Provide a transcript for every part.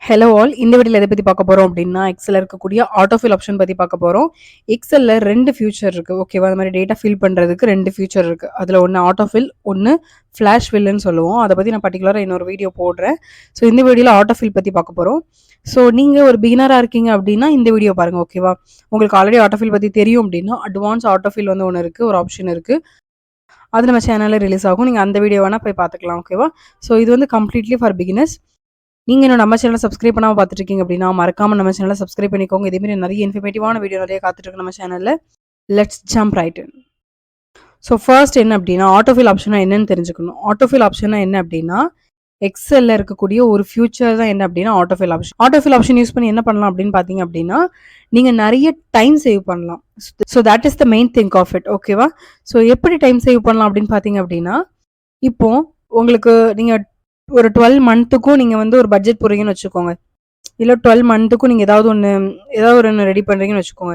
Hello all. இந்த வீடியோல எதை பத்தி பார்க்க போறோம் அப்படின்னா, எக்ஸல்ல இருக்கக்கூடிய ஆட்டோஃபில் ஆப்ஷன் பத்தி பார்க்க போறோம். எக்ஸல்ல 2 ஃபியூச்சர் இருக்கு. ஓகேவா? அந்த மாரி டேட்டா ஃபில் பண்றதுக்கு 2 ஃபியூச்சர் இருக்கு. அதுல ஒண்ணு ஆட்டோஃபில், ஒண்ணு ஃபிளாஷ் ஃபில்லுன்னு சொல்லுவோம். அத பத்தி நான் பர்ட்டிகுலரா இன்னொரு வீடியோ போடுறேன். ஸோ இந்த வீடியோல ஆட்டோஃபில் பத்தி பார்க்க போறோம். ஸோ நீங்க ஒரு பிகினரா இருக்கீங்க அப்படின்னா இந்த வீடியோ பாருங்க. ஓகேவா? உங்களுக்கு ஆல்ரெடி ஆட்டோஃபில் பத்தி தெரியும் அப்படின்னா, அட்வான்ஸ் ஆட்டோஃபில் வந்து ஒண்ணு இருக்கு. ஒரு ஆப்ஷன் இருக்கு. அது நம்ம சேனல்ல ரிலீஸ் ஆகும். நீங்க அந்த வீடியோ வேணா போய் பார்த்துக்கலாம். ஓகேவா? ஸோ இது வந்து கம்ப்ளீட்லி ஃபார் பிகினர்ஸ். நீங்க இன்னும் நம்ம சேனலை சப்ஸ்கிரைப் பண்ணாம பார்த்துட்டு இருக்கீங்க அப்படின்னா, மறக்காம நம்ம சேனலை சப்ஸ்கிரைப் பண்ணிக்கோங்க. இதே மாதிரி நிறைய இன்ஃபர்மேட்டிவான வீடியோ நிறைய காத்துட்டு இருக்கு நம்ம சேனல்ல. Let's jump right in. So first என்ன அப்படின்னா, ஆட்டோஃபில் ஆப்ஷனா என்னன்னு தெரிஞ்சுக்கணும். ஆட்டோஃபில் ஆப்ஷனா என்ன அப்படின்னா, எக்ஸல்ல இருக்கக்கூடிய ஒரு ஃபியூச்சர் தான் என்ன அப்படின்னா autofill option. Autofill option use பண்ணி என்ன பண்ணலாம் அப்படின்னு பார்த்தீங்க அப்படின்னா, நீங்க நிறைய டைம் சேவ் பண்ணலாம். So that is the main thing of it. ஓகேவா? ஸோ எப்படி டைம் சேவ் பண்ணலாம் அப்படின்னு பார்த்தீங்க அப்படின்னா, இப்போ உங்களுக்கு நீங்க ஒரு 12 மந்த்துக்கும் நீங்க வந்து ஒரு பட்ஜெட் போடுறீங்கன்னு வச்சுக்கோங்க. இல்ல 12 மந்த்துக்கும் நீங்க ஏதாவது ஒண்ணு ரெடி பண்றீங்கன்னு வச்சுக்கோங்க.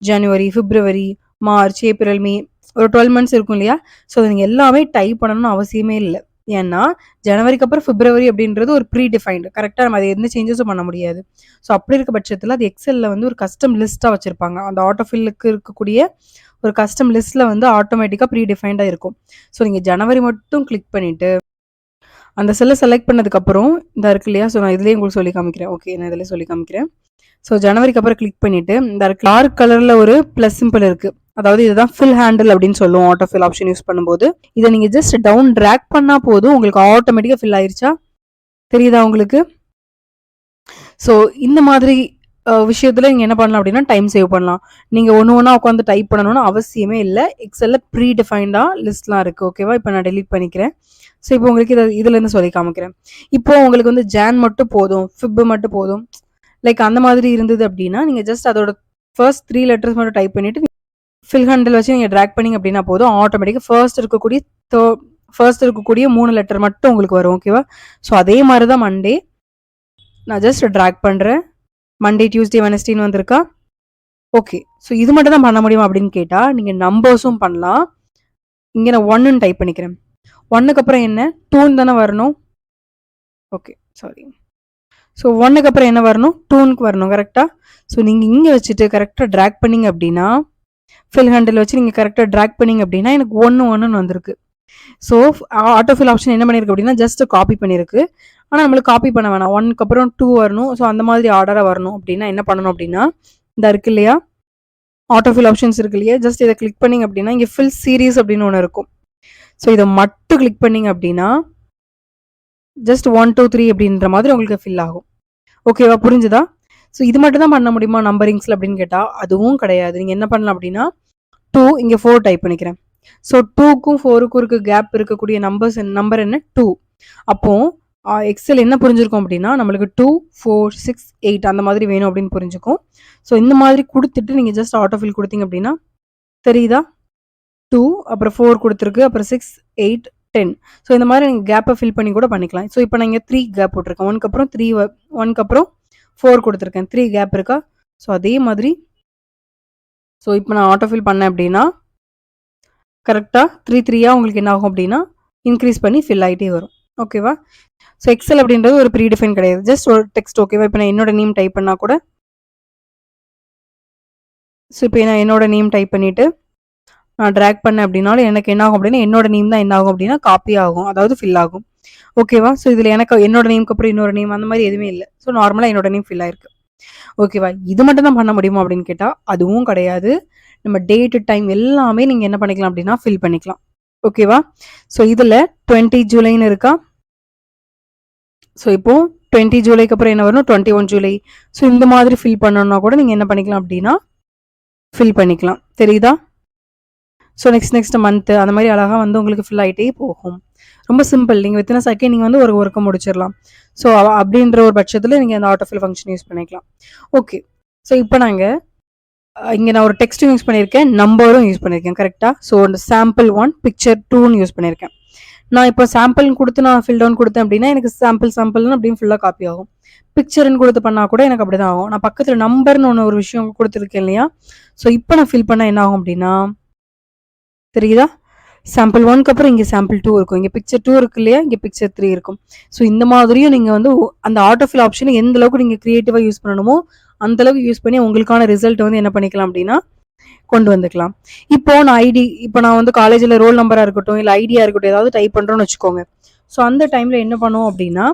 ஜனவரி, பிப்ரவரி, மார்ச், ஏப்ரல், மே ஒரு 12 மந்த்ஸ் இருக்கும் இல்லையா? ஸோ அத நீங்க எல்லாமே டைப் பண்ணணும்னு அவசியமே இல்ல. ஏன்னா, ஜனவரிக்கு அப்புறம் பிப்ரவரி அப்படின்றது ஒரு ப்ரீ டிஃபைன்டு. கரெக்ட்டா நம்ம அத எந்த சேஞ்சஸும் பண்ண முடியாது. ஸோ அப்படி இருக்க பட்சத்துல அது எக்ஸெல்ல வந்து ஒரு கஸ்டம் லிஸ்ட்டா வச்சிருப்பாங்க. அந்த ஆட்டோஃபில்லுக்கு இருக்கக்கூடிய ஒரு கஸ்டம் லிஸ்ட்ல வந்து ஆட்டோமேட்டிக்கா ப்ரீ டிஃபைன்டா இருக்கும். ஸோ நீங்க ஜனவரி மட்டும் கிளிக் பண்ணிட்டு அந்த செல்லை செலக்ட் பண்ணதுக்கப்புறம் இந்த இருக்கு இல்லையா? ஸோ நான் இதுலேயே உங்களுக்கு சொல்லி காமிக்கிறேன். ஓகே, நான் இதிலே சொல்லி காமிக்கிறேன். ஸோ ஜனவரிக்கு அப்புறம் கிளிக் பண்ணிட்டு இந்த டார்க் கலரில் ஒரு ப்ளஸ் சிம்பிள் இருக்கு. அதாவது இதுதான் ஃபில் ஹேண்டில் அப்படின்னு சொல்லுவோம் ஆட்டோஃபில் ஆப்ஷன் யூஸ் பண்ணும்போது. இதை நீங்க ஜஸ்ட் டவுன் ட்ராக் பண்ணா போதும், உங்களுக்கு ஆட்டோமேட்டிக்காக ஃபில் ஆயிருச்சா? தெரியுதா உங்களுக்கு? ஸோ இந்த மாதிரி விஷயத்துல நீங்க என்ன பண்ணலாம் அப்படின்னா டைம் சேவ் பண்ணலாம். நீங்க ஒன்று உட்காந்து டைப் பண்ணணும்னு அவசியமே இல்லை. எக்ஸல்ல ப்ரீ டிஃபைன்டா லிஸ்ட்லாம் இருக்கு. ஓகேவா? இப்போ நான் டெலீட் பண்ணிக்கிறேன். ஸோ இப்போ உங்களுக்கு இதுல இருந்து சொல்லி காமிக்கிறேன். இப்போ உங்களுக்கு வந்து ஜான் மட்டும் போதும், ஃபிப் மட்டும் போதும், லைக் அந்த மாதிரி இருந்தது அப்படின்னா நீங்க ஜஸ்ட் அதோட ஃபர்ஸ்ட் 3 லெட்டர்ஸ் மட்டும் டைப் பண்ணிட்டு ஃபில் ஹேண்டில் வச்சு நீங்க ட்ராக் பண்ணீங்க அப்படின்னா போதும், ஆட்டோமேட்டிக்காக ஃபர்ஸ்ட் இருக்கக்கூடிய 3 லெட்டர் மட்டும் உங்களுக்கு வரும். ஓகேவா? ஸோ அதே மாதிரி தான் மண்டே நான் ஜஸ்ட் ட்ராக் பண்றேன். மண்டே, டியூஸ்டே, வெனஸ்டேன்னு வந்திருக்கா? ஓகே. ஸோ இது மட்டும் தான் பண்ண முடியுமா அப்படின்னு கேட்டா, நீங்க நம்பர்ஸும் பண்ணலாம். இங்க நான் 1ன்னு டைப் பண்ணிக்கிறேன். 1க்கு அப்புறம் என்ன? 2ன்னு தானே வரணும். Okay, sorry. ஸோ 1க்கு அப்புறம் என்ன வரணும்? 2க்கு வரணும். கரெக்டா? ஸோ நீங்க இங்க வச்சுட்டு கரெக்டா ட்ராக் பண்ணீங்க அப்படின்னா, ஃபில் ஹேண்டில் வச்சு நீங்க கரெக்டா ட்ராக் பண்ணீங்க அப்படின்னா எனக்கு 1 வந்திருக்கு. ஸோ ஆட்டோஃபில் ஆப்ஷன் என்ன பண்ணிருக்கு அப்படின்னா ஜஸ்ட் காப்பி பண்ணிருக்கு. ஆனால் நம்மளுக்கு காப்பி பண்ண வேணாம். 1க்கு அப்புறம் 2 வரணும். ஸோ அந்த மாதிரி ஆர்டராக வரணும் அப்படின்னா என்ன பண்ணணும் அப்படின்னா, இந்த இருக்கு இல்லையா? ஆட்டோஃபில் ஆப்ஷன்ஸ் இருக்கு இல்லையா? ஜஸ்ட் இதை கிளிக் பண்ணீங்க அப்படின்னா இங்கே ஃபில் சீரீஸ் அப்படின்னு ஒன்று இருக்கும். ஸோ இதை மட்டும் கிளிக் பண்ணீங்க அப்படின்னா ஜஸ்ட் 1, 2, 3 அப்படின்ற மாதிரி உங்களுக்கு ஃபில் ஆகும். ஓகேவா? புரிஞ்சுதா? ஸோ இது மட்டும் தான் பண்ண முடியுமா நம்பரிங்ஸில் அப்படின்னு கேட்டால் அதுவும் கிடையாது. நீங்கள் என்ன பண்ணலாம் அப்படின்னா 2 இங்கே 4 டைப் பண்ணிக்கிறேன். ஸோ 2க்கும் 4க்கும் இருக்க கேப் இருக்கக்கூடிய நம்பர் என்ன? 2. அப்போ எக்ஸல் என்ன புரிஞ்சிருக்கும் அப்படின்னா நம்மளுக்கு 2, 4, 6, 8 அந்த மாதிரி வேணும் அப்படின்னு புரிஞ்சுக்கும். ஸோ இந்த மாதிரி கொடுத்துட்டு நீங்கள் ஜஸ்ட் ஆட்டோஃபில் கொடுத்தீங்க அப்படின்னா தெரியுதா? 2 அப்புறம் 4 கொடுத்துருக்கு, அப்புறம் 6, 8, 10. ஸோ இந்த மாதிரி நீங்கள் கேப்பை ஃபில் பண்ணி கூட பண்ணிக்கலாம். ஸோ இப்போ நான் இங்கே 3 கேப் போட்டிருக்கேன். 1க்கு அப்புறம் 3, 1க்கு அப்புறம் 4 கொடுத்துருக்கேன். 3 கேப் இருக்கா? ஸோ அதே மாதிரி ஸோ இப்போ நான் ஆட்டோஃபில் பண்ணேன் அப்படின்னா கரெக்டாக 3, 3யா உங்களுக்கு என்ன ஆகும் அப்படின்னா இன்க்ரீஸ் பண்ணி ஃபில் ஆகிட்டே வரும். ஓகேவா? ஸோ எக்ஸல் அப்படின்றது ஒரு ப்ரீ டிஃபைன் கிடையாது. ஜஸ்ட் ஒரு டெக்ஸ்ட். ஓகேவா? இப்போ நான் என்னோட நேம் டைப் பண்ணால் கூட ஸோ இப்போ நான் என்னோட நேம் டைப் பண்ணிவிட்டு நான் ட்ராக் பண்ணேன் அப்படின்னாலும் எனக்கு என்ன ஆகும் அப்படின்னா என்னோட நேம் தான் என்ன ஆகும் அப்படின்னா காப்பி ஆகும், அதாவது ஃபில் ஆகும். ஓகேவா? ஸோ இதில் எனக்கு என்னோட நேம்க்கு அப்புறம் இன்னொரு நேம் அந்த மாதிரி எதுவுமே இல்லை. ஸோ நார்மலாக என்னோட நேம் ஃபில் ஆயிருக்கு. ஓகேவா? இது மட்டும் தான் பண்ண முடியுமா அப்படின்னு கேட்டால் அதுவும் கிடையாது. நம்ம டேட்டு டைம் எல்லாமே நீங்கள் என்ன பண்ணிக்கலாம் அப்படின்னா ஃபில் பண்ணிக்கலாம். ஓகேவா? ஸோ இதில் 20 ஜூலைன்னு இருக்கா? ஸோ இப்போ 20 ஜூலைக்கு அப்புறம் என்ன வரணும்? 21 ஜூலை. ஸோ இந்த மாதிரி ஃபில் பண்ணணும்னா கூட நீங்கள் என்ன பண்ணிக்கலாம் அப்படின்னா ஃபில் பண்ணிக்கலாம். தெரியுதா? ஸோ நெக்ஸ்ட் மந்த்து அந்த மாதிரி அழகாக வந்து உங்களுக்கு ஃபில் ஆகிட்டே போகும். ரொம்ப சிம்பிள். நீங்கள் வித்தின் செகண்ட் நீங்கள் வந்து ஒரு ஒர்க்கை முடிச்சிடலாம். ஸோ அப்படின்ற ஒரு பட்சத்தில் நீங்கள் அந்த ஆட்டோஃபில் ஃபங்க்ஷன் யூஸ் பண்ணிக்கலாம். ஓகே. ஸோ இப்போ நாங்கள் இங்கே நான் ஒரு டெக்ஸ்ட்டும் யூஸ் பண்ணியிருக்கேன், நம்பரும் யூஸ் பண்ணியிருக்கேன். கரெக்டாக? ஸோ அந்த சாம்பிள் 1 பிக்சர் 2ன்னு யூஸ் பண்ணியிருக்கேன். நான் இப்போ சாம்பிள்னு கொடுத்து நான் ஃபில் டவுன் கொடுத்தேன் அப்படின்னா எனக்கு சாம்பிள்னு அப்படின்னு ஃபுல்லாக காப்பி ஆகும். பிக்சர்னு கொடுத்து பண்ணால் கூட எனக்கு அப்படி தான் ஆகும். நான் பக்கத்தில் நம்பர்னு ஒரு விஷயம் கொடுத்துருக்கேன் இல்லையா? ஸோ இப்போ நான் ஃபில் பண்ணால் என்ன ஆகும் அப்படின்னா தெரியுதா? சாம்பிள் 1க்கு அப்புறம் இங்கே சாம்பிள் 2 இருக்கும். இங்கே பிக்சர் 2 இருக்கு இல்லையா, இங்கே பிக்சர் 3 இருக்கும். ஸோ இந்த மாதிரியும் நீங்கள் வந்து அந்த ஆட்டோஃபில் ஆப்ஷனை எந்த அளவுக்கு நீங்கள் க்ரியேட்டிவாக யூஸ் பண்ணணுமோ அந்த அளவுக்கு யூஸ் பண்ணி உங்களுக்கான ரிசல்ட் வந்து என்ன பண்ணிக்கலாம் அப்படின்னா கொண்டு வந்துக்கலாம். இப்போ நான் வந்து காலேஜில் ரோல் நம்பராக இருக்கட்டும், இல்லை ஐடியா இருக்கட்டும், ஏதாவது டைப் பண்ணுறோன்னு வச்சுக்கோங்க. ஸோ அந்த டைமில் என்ன பண்ணுவோம் அப்படின்னா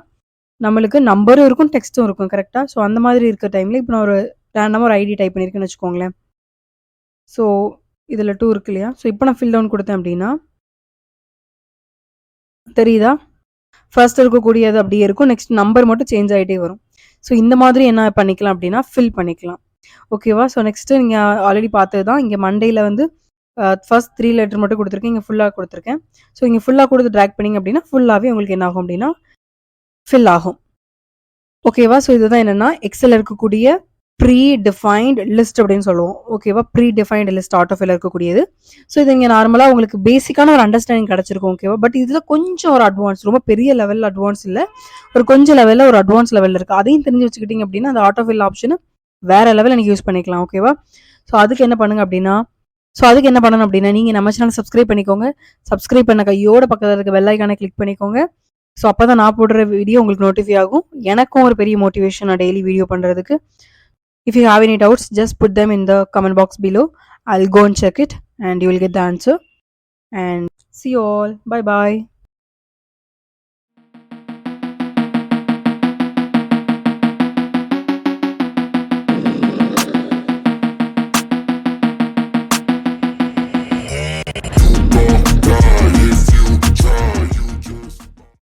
நம்மளுக்கு நம்பரும் இருக்கும், டெக்ஸ்ட்டும் இருக்கும். கரெக்டாக? ஸோ அந்த மாதிரி இருக்க டைமில் இப்போ நான் ஒரு ரேண்டமாக ஒரு ஐடி டைப் பண்ணியிருக்கேன்னு வச்சுக்கோங்களேன். ஸோ இதில் 2 இருக்கு இல்லையா, ஸோ இப்போ நான் ஃபில் டவுன் கொடுத்தேன் அப்படின்னா தெரியுதா, ஃபர்ஸ்ட் இருக்கக்கூடியது அப்படியே இருக்கும், நெக்ஸ்ட் நம்பர் மட்டும் சேஞ்ச் ஆகிட்டே வரும். ஸோ இந்த மாதிரி என்ன பண்ணிக்கலாம் அப்படின்னா ஃபில் பண்ணிக்கலாம். ஓகேவா? ஸோ நெக்ஸ்ட்டு நீங்கள் ஆல்ரெடி பார்த்தது தான். இங்கே மண்டேயில் வந்து ஃபர்ஸ்ட் 3 லெட்டர் மட்டும் கொடுத்துருக்கேன், இங்கே ஃபுல்லாக கொடுத்துருக்கேன். ஸோ இங்கே ஃபுல்லாக கொடுத்து ட்ராக் பண்ணிங்க அப்படின்னா ஃபுல்லாகவே உங்களுக்கு என்ன ஆகும் அப்படின்னா ஃபில் ஆகும். ஓகேவா? ஸோ இதுதான் என்னென்னா எக்ஸில் இருக்கக்கூடிய ப்ரீ டிஃபைன்ட் லிஸ்ட் அப்படின்னு சொல்லுவோம். ஓகேவா? ப்ரீ டிஃபைன்ட் லிஸ்ட் ஆட்டோஃபில் இருக்கக்கூடியது. ஸோ இது இங்கே நார்மலாக உங்களுக்கு பேசிக்கான ஒரு அண்டர்ஸ்டாண்டிங் கிடச்சிருக்கும். ஓகேவா? பட் இதில் கொஞ்சம் ஒரு அட்வான்ஸ், ரொம்ப பெரிய லெவலில் அட்வான்ஸ் இல்லை, ஒரு கொஞ்சம் லெவலில் ஒரு அட்வான்ஸ் லெவலில் இருக்குது. அதையும் தெரிஞ்சு வச்சுக்கிட்டிங்க அப்படின்னா அந்த ஆட்டோஃபில் ஆப்ஷனை வேறு லெவலில் நீங்கள் யூஸ் பண்ணிக்கலாம். ஓகேவா? ஸோ அதுக்கு என்ன பண்ணணும் அப்படின்னா நீங்கள் நம்ம சேனல் சப்ஸ்கிரைப் பண்ணிக்கோங்க. சப்ஸ்கிரைப் பண்ண கையோட பக்கத்தில் இருக்க பெல் ஐக்கானை கிளிக் பண்ணிக்கோங்க. ஸோ அப்போ தான் நான் போடுற வீடியோ உங்களுக்கு நோட்டிஃபை ஆகும். எனக்கும் ஒரு பெரிய மோட்டிவேஷன் நான் டெய்லி வீடியோ பண்ணுறதுக்கு. If you have any doubts, just put them in the comment box below. I'll go and check it and you will get the answer. And see you all. Bye bye.